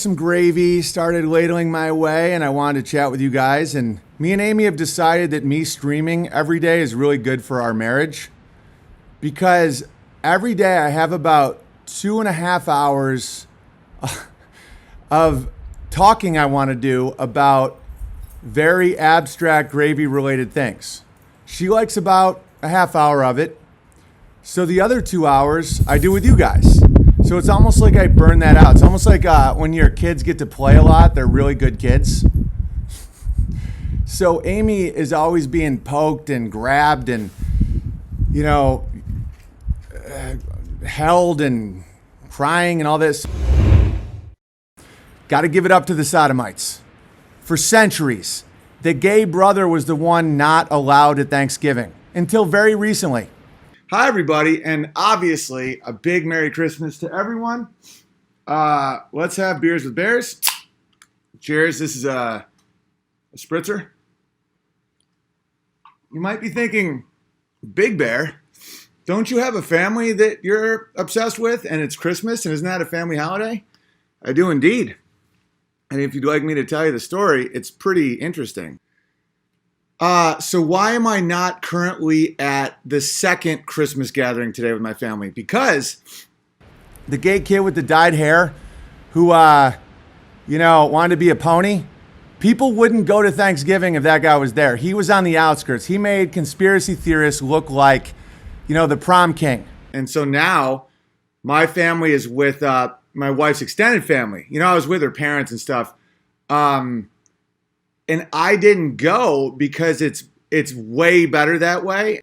Some gravy started ladling my way, and I wanted to chat with you guys. And me and Amy have decided that me streaming every day is really good for our marriage, because every day I have about 2.5 hours of talking I want to do about very abstract gravy related things. She likes about a half hour of it. So the other 2 hours I do with you guys. So it's almost like I burn that out. It's almost like when your kids get to play a lot, they're really good kids. So Amy is always being poked and grabbed and, held and crying and all this. Got to give it up to the Sodomites. For centuries, the gay brother was the one not allowed at Thanksgiving until very recently. Hi, everybody, and obviously a big Merry Christmas to everyone. Let's have beers with bears. Cheers. This is a spritzer. You might be thinking, Big Bear, don't you have a family that you're obsessed with and it's Christmas and isn't that a family holiday? I do indeed. And if you'd like me to tell you the story, it's pretty interesting. So why am I not currently at the second Christmas gathering today with my family? Because the gay kid with the dyed hair who, wanted to be a pony, people wouldn't go to Thanksgiving if that guy was there. He was on the outskirts. He made conspiracy theorists look like, the prom king. And so now my family is with my wife's extended family. I was with her parents and stuff. And I didn't go because it's way better that way.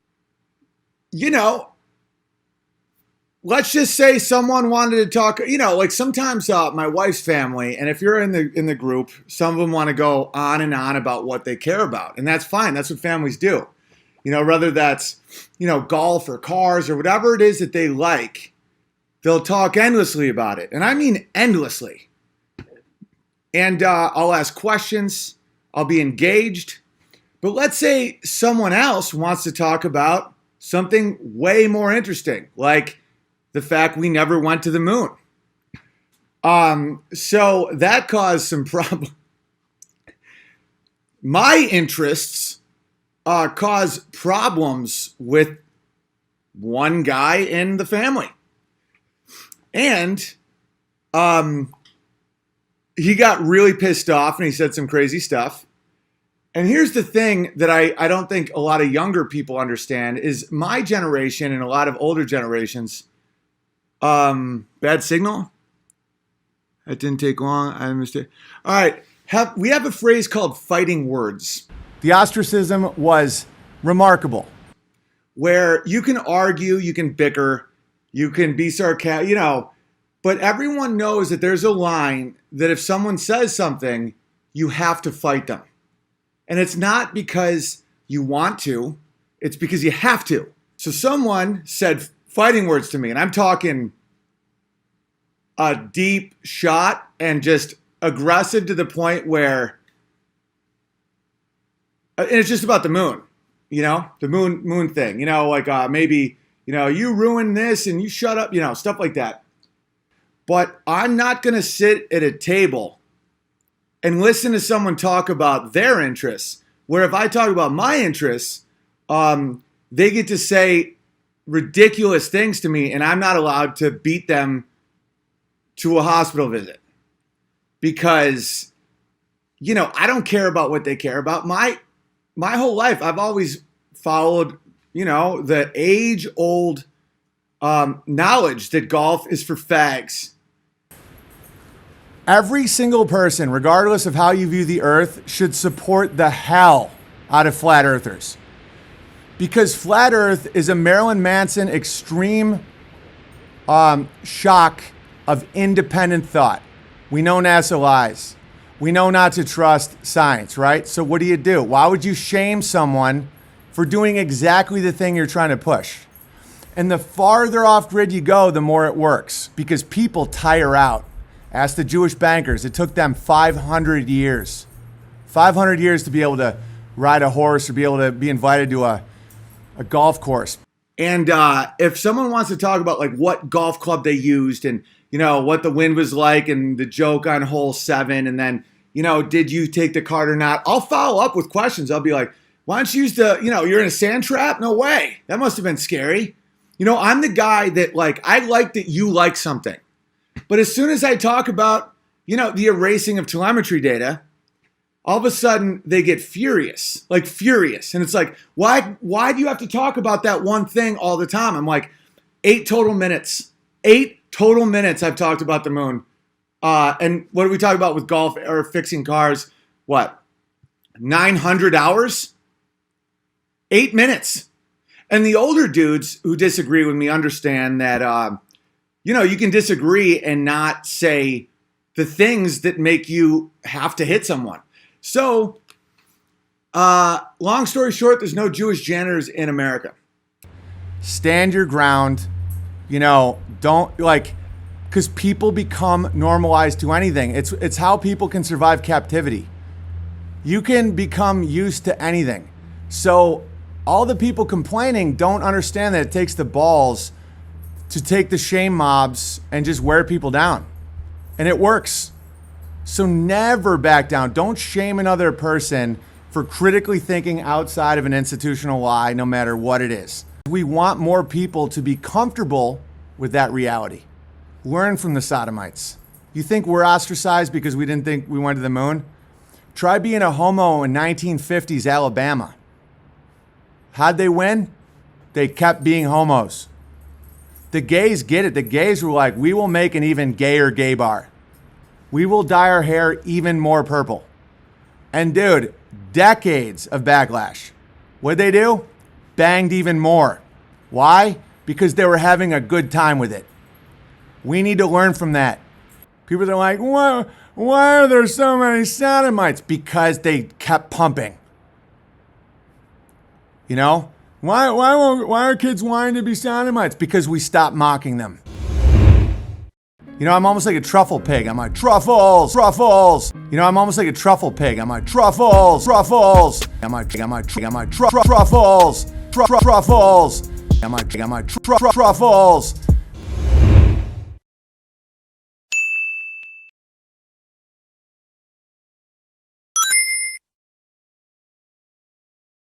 Let's just say someone wanted to talk, like sometimes my wife's family, and if you're in the group, some of them want to go on and on about what they care about. And that's fine. That's what families do. Whether that's, golf or cars or whatever it is that they like, they'll talk endlessly about it. And I mean endlessly. And I'll ask questions. I'll be engaged. But let's say someone else wants to talk about something way more interesting, like the fact we never went to the moon. So that caused some problems. My interests cause problems with one guy in the family. And he got really pissed off and he said some crazy stuff. And here's the thing that I don't think a lot of younger people understand is my generation and a lot of older generations, bad signal? That didn't take long. I understand. All right. We have a phrase called fighting words. The ostracism was remarkable. Where you can argue, you can bicker, you can be sarcastic, but everyone knows that there's a line that if someone says something, you have to fight them. And it's not because you want to, it's because you have to. So someone said fighting words to me, and I'm talking a deep shot and just aggressive to the point where, and it's just about the moon, the moon thing, maybe, you ruined this and you shut up, stuff like that. But I'm not going to sit at a table and listen to someone talk about their interests, where if I talk about my interests, they get to say ridiculous things to me and I'm not allowed to beat them to a hospital visit. Because, I don't care about what they care about. My whole life, I've always followed, the age-old knowledge that golf is for fags. Every single person, regardless of how you view the earth, should support the hell out of flat earthers. Because flat earth is a Marilyn Manson extreme shock of independent thought. We know NASA lies. We know not to trust science, right? So what do? Why would you shame someone for doing exactly the thing you're trying to push? And the farther off grid you go, the more it works, because people tire out. Ask the Jewish bankers. It took them 500 years. 500 years to be able to ride a horse or be able to be invited to a golf course. And if someone wants to talk about like what golf club they used and what the wind was like and the joke on hole 7. And then, did you take the cart or not? I'll follow up with questions. I'll be like, why don't you use you're in a sand trap? No way. That must have been scary. I'm the guy that I like that you like something. But as soon as I talk about, the erasing of telemetry data, all of a sudden they get furious. And it's like, why do you have to talk about that one thing all the time? I'm like, 8 total minutes I've talked about the moon. And what do we talk about with golf or fixing cars? What? 900 hours? 8 minutes. And the older dudes who disagree with me understand that, you can disagree and not say the things that make you have to hit someone. So, long story short, there's no Jewish janitors in America. Stand your ground. Don't because people become normalized to anything. It's how people can survive captivity. You can become used to anything. So all the people complaining don't understand that it takes the balls to take the shame mobs and just wear people down. And it works. So never back down. Don't shame another person for critically thinking outside of an institutional lie, no matter what it is. We want more people to be comfortable with that reality. Learn from the sodomites. You think we're ostracized because we didn't think we went to the moon? Try being a homo in 1950s Alabama. How'd they win? They kept being homos. The gays get it. The gays were like, we will make an even gayer gay bar. We will dye our hair even more purple. And dude, decades of backlash. What'd they do? Banged even more. Why? Because they were having a good time with it. We need to learn from that. People are like, why are there so many sodomites? Because they kept pumping. Why are kids wanting to be sodomites? Because we stopped mocking them. I'm almost like a truffle pig. I'm like, truffles. I'm almost like a truffle pig. I'm like, truffles. I'm like, truffles. I'm like, truffles.